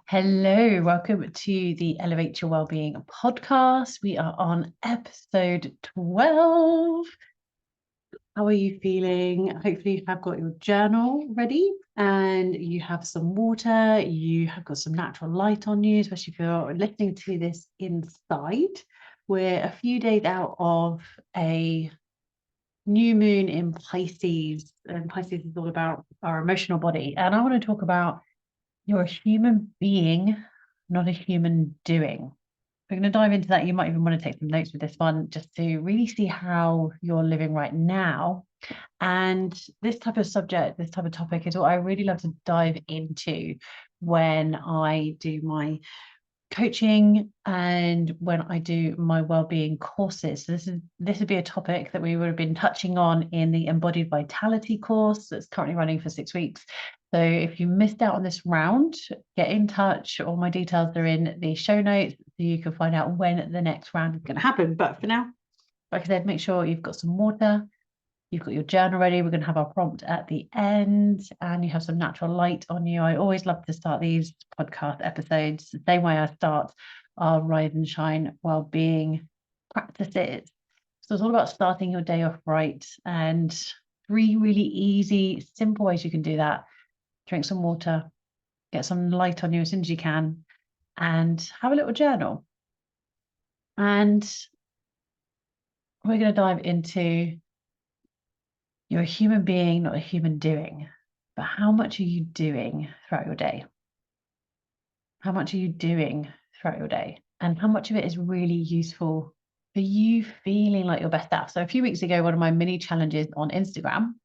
Hello, welcome to the Elevate Your Wellbeing podcast. We are on episode 12. How are you feeling? Hopefully, you have got your journal ready and you have some water. You have got some natural light on you, especially if you're listening to this inside. We're a few days out of a new moon in Pisces, and Pisces is all about our emotional body. And I want to talk about you're a human being, not a human doing. We're going to dive into that. You might even want to take some notes with this one just to really see how you're living right now. And this type of subject, this type of topic is what I really love to dive into when I do my coaching and when I do my wellbeing courses. So this would be a topic that we would have been touching on in the Embodied Vitality course that's currently running for 6 weeks. So if you missed out on this round, get in touch. All my details are in the show notes so you can find out when the next round is going to happen. But for now, like I said, make sure you've got some water, you've got your journal ready. We're going to have our prompt at the end, and you have some natural light on you. I always love to start these podcast episodes the same way I start our Rise and Shine Wellbeing practices. So it's all about starting your day off right, and 3 really easy, simple ways you can do that. Drink some water, get some light on you as soon as you can, and have a little journal. And we're going to dive into you're a human being, not a human doing. But how much are you doing throughout your day? How much are you doing throughout your day? And how much of it is really useful for you feeling like your best self? So a few weeks ago, one of my mini challenges on Instagram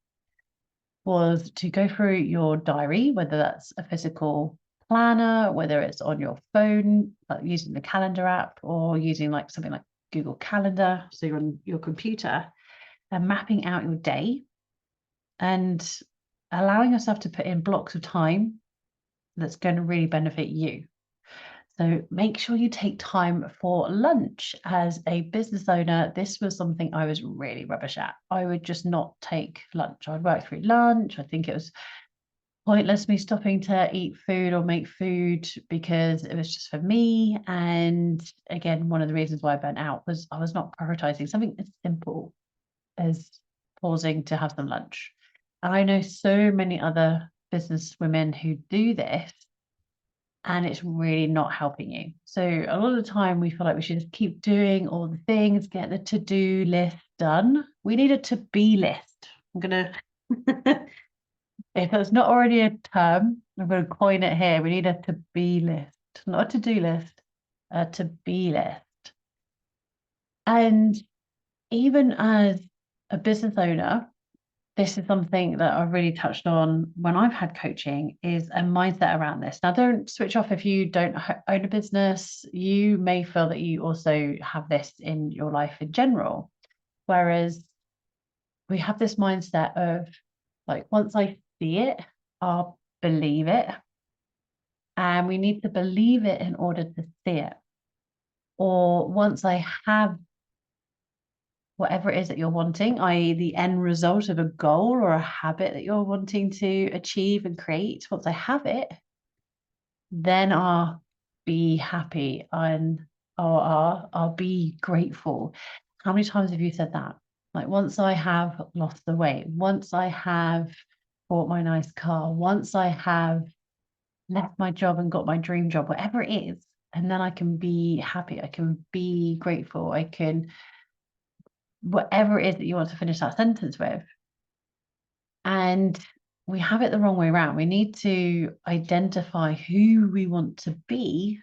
was to go through your diary, whether that's a physical planner, whether it's on your phone, like using the calendar app, or using like something like Google Calendar, so you're on your computer, and mapping out your day and allowing yourself to put in blocks of time that's going to really benefit you. So make sure you take time for lunch. As a business owner, this was something I was really rubbish at. I would just not take lunch. I'd work through lunch. I think it was pointless me stopping to eat food or make food because it was just for me. And again, one of the reasons why I burnt out was I was not prioritizing something as simple as pausing to have some lunch. I know so many other business women who do this, and it's really not helping you. So a lot of the time we feel like we should just keep doing all the things, get the to-do list done. We need a to-be list. I'm gonna, if that's not already a term, I'm gonna coin it here. We need a to-be list, not a to-do list, a to-be list. And even as a business owner, this is something that I've really touched on when I've had coaching is a mindset around this. Now, don't switch off if you don't own a business. You may feel that you also have this in your life in general. Whereas we have this mindset of like, once I see it, I'll believe it. And we need to believe it in order to see it. Or once I have whatever it is that you're wanting, i.e., the end result of a goal or a habit that you're wanting to achieve and create, once I have it, then I'll be happy and I'll be grateful. How many times have you said that? Like, once I have lost the weight, once I have bought my nice car, once I have left my job and got my dream job, whatever it is, and then I can be happy, I can be grateful, I can whatever it is that you want to finish that sentence with. And we have it the wrong way around. We need to identify who we want to be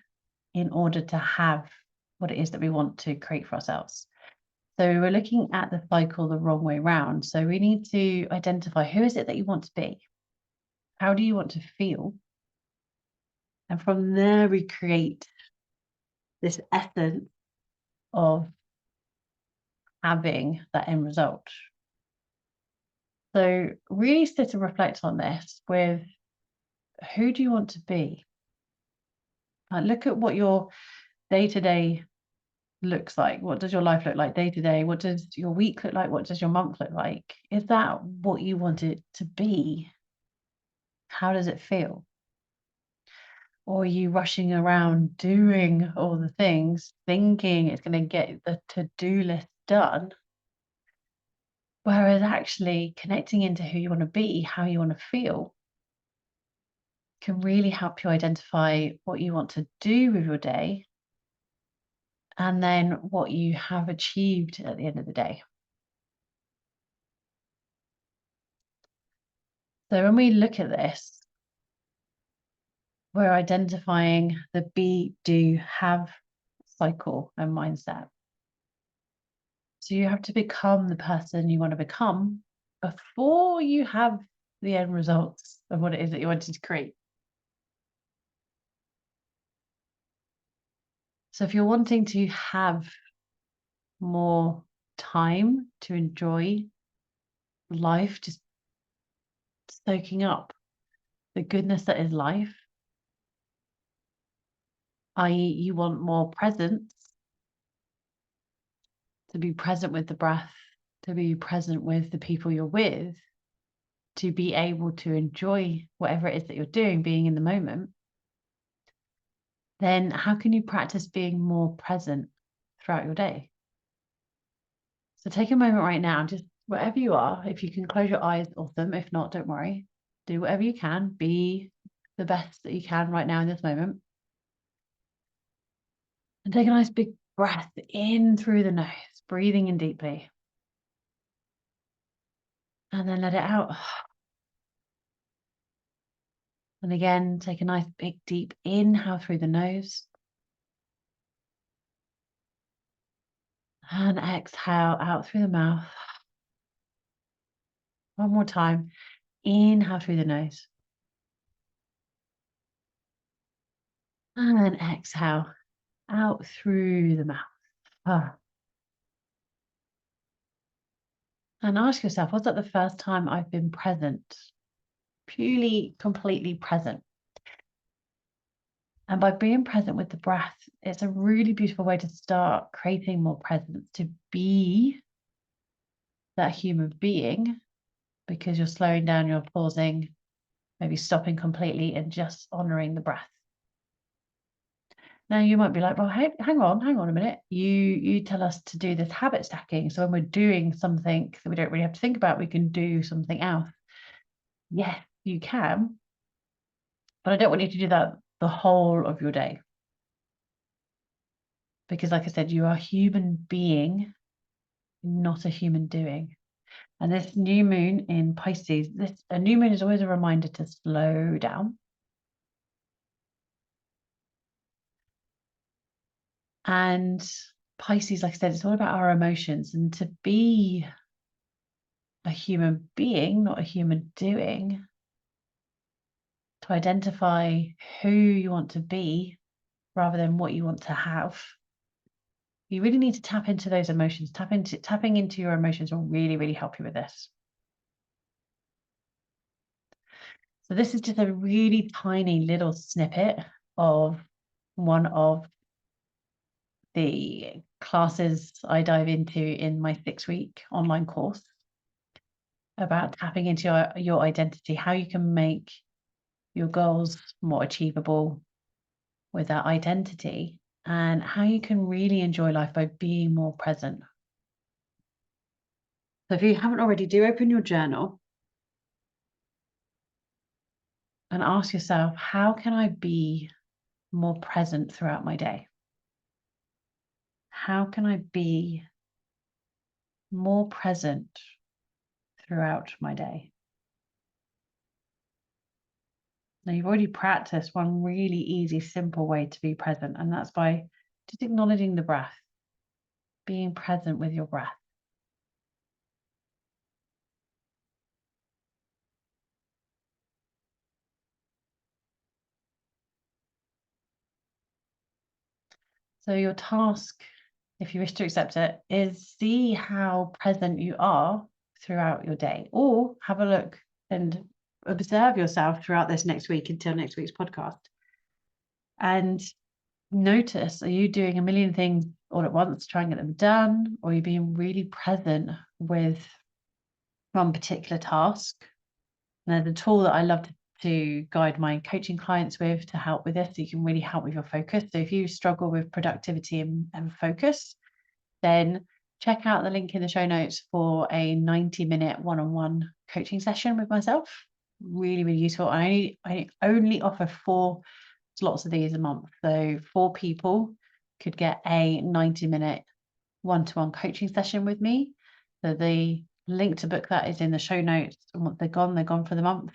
in order to have what it is that we want to create for ourselves. So we're looking at the cycle the wrong way around. So we need to identify who is it that you want to be? How do you want to feel? And from there, we create this essence of having that end result. So really sit and reflect on this with who do you want to be? Look at what your day-to-day looks like. What does your life look like day to day? What does your week look like? What does your month look like? Is that what you want it to be? How does it feel? Or are you rushing around doing all the things, thinking it's going to get the to-do list done? Whereas actually connecting into who you want to be, how you want to feel, can really help you identify what you want to do with your day and then what you have achieved at the end of the day. So when we look at this, we're identifying the be, do, have cycle and mindset. So you have to become the person you want to become before you have the end results of what it is that you wanted to create. So if you're wanting to have more time to enjoy life, just soaking up the goodness that is life, i.e., you want more presence, to be present with the breath, to be present with the people you're with, to be able to enjoy whatever it is that you're doing, being in the moment, then how can you practice being more present throughout your day? So take a moment right now, just wherever you are. If you can close your eyes, awesome. If not, don't worry. Do whatever you can. Be the best that you can right now in this moment. And take a nice big breath in through the nose, breathing in deeply. And then let it out. And again, take a nice big deep inhale through the nose. And exhale out through the mouth. One more time. Inhale through the nose. And then exhale out through the mouth. And ask yourself, was that the first time I've been present? Purely, completely present. And by being present with the breath, it's a really beautiful way to start creating more presence, to be that human being, because you're slowing down, you're pausing, maybe stopping completely and just honoring the breath. Now you might be like, well, hang on a minute. You tell us to do this habit stacking. So when we're doing something that we don't really have to think about, we can do something else. Yes, you can. But I don't want you to do that the whole of your day. Because like I said, you are a human being, not a human doing. And this new moon in Pisces, a new moon is always a reminder to slow down. And Pisces, like I said, it's all about our emotions, and to be a human being, not a human doing, to identify who you want to be rather than what you want to have. You really need to tap into those emotions. Tapping into your emotions will really, really help you with this. So this is just a really tiny little snippet of one of the classes I dive into in my 6-week online course about tapping into your identity, how you can make your goals more achievable with that identity, and how you can really enjoy life by being more present. So if you haven't already, do open your journal and ask yourself, how can I be more present throughout my day? How can I be more present throughout my day? Now, you've already practiced one really easy, simple way to be present, and that's by just acknowledging the breath, being present with your breath. So your task, if you wish to accept it, is see how present you are throughout your day, or have a look and observe yourself throughout this next week until next week's podcast. And notice, are you doing a million things all at once, trying to get them done, or are you being really present with one particular task? And there's a tool that I love to guide my coaching clients with to help with this. So you can really help with your focus. So if you struggle with productivity and focus, then check out the link in the show notes for a 90-minute one-on-one coaching session with myself. Really, really useful. I only offer 4 slots of these a month. So 4 people could get a 90-minute one-to-one coaching session with me. So the link to book that is in the show notes. And once they're gone for the month.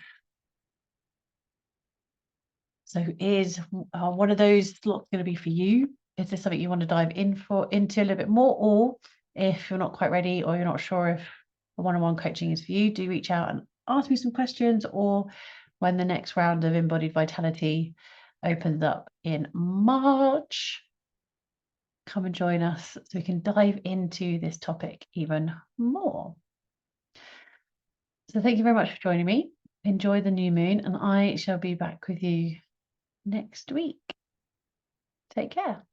So is one of those slots going to be for you? Is this something you want to dive into a little bit more? Or if you're not quite ready or you're not sure if one-on-one coaching is for you, do reach out and ask me some questions, or when the next round of Embodied Vitality opens up in March, come and join us so we can dive into this topic even more. So thank you very much for joining me. Enjoy the new moon, and I shall be back with you next week. Take care.